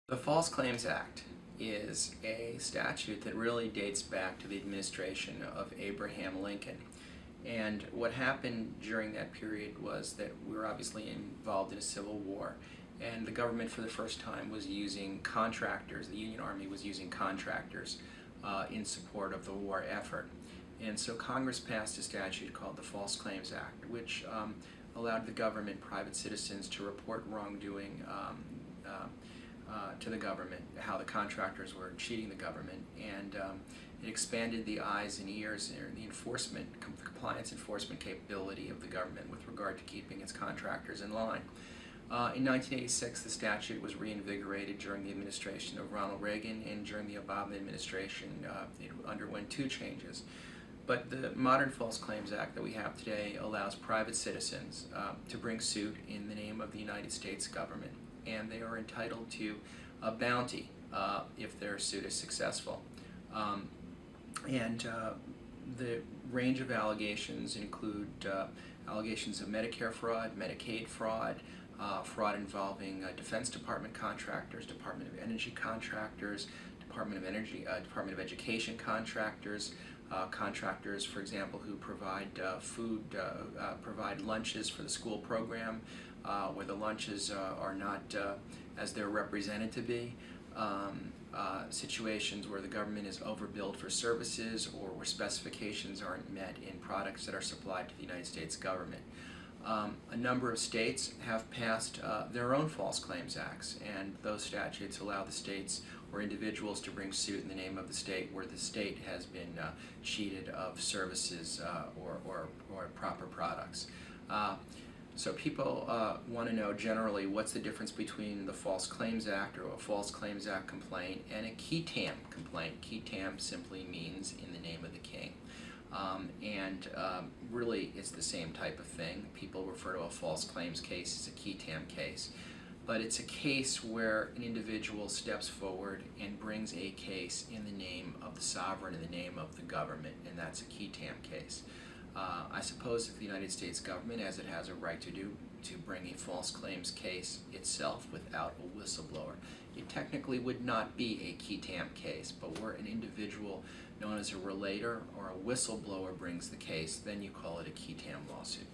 The False Claims Act is a statute that really dates back to the administration of Abraham Lincoln. And what happened during that period was that we were obviously involved in a civil war, and the government for the first time was using contractors. The Union Army was using contractors in support of the war effort. And so Congress passed a statute called the False Claims Act, which allowed the government, private citizens, to report wrongdoing to the government, how the contractors were cheating the government, and it expanded the eyes and ears, or the enforcement, compliance enforcement capability of the government with regard to keeping its contractors in line. In 1986, the statute was reinvigorated during the administration of Ronald Regan, and during the Obama administration, it underwent two changes. But the modern False Claims Act that we have today allows private citizens to bring suit in the name of the United States government, and they are entitled to a bounty if their suit is successful. The range of allegations include allegations of Medicare fraud, Medicaid fraud, fraud involving Defense Department contractors, Department of Energy contractors, Department of Education contractors, contractors, for example, who provide provide lunches for the school program, where the lunches are not as they're represented to be. Situations where the government is overbilled for services, or where specifications aren't met in products that are supplied to the United States government. A number of states have passed their own False Claims Acts, and those statutes allow the states or individuals to bring suit in the name of the state where the state has been cheated of services or proper products. So people want to know generally what's the difference between the False Claims Act or a False Claims Act complaint and a qui tam complaint. Qui tam simply means in the name of the king. Really it's the same type of thing. People refer to a false claims case as a qui tam case. But it's a case where an individual steps forward and brings a case in the name of the sovereign, in the name of the government, and that's a qui tam case. I suppose if the United States government, as it has a right to do, to bring a false claims case itself without a whistleblower, it technically would not be a qui tam case. But where an individual known as a relator or a whistleblower brings the case, then you call it a qui tam lawsuit.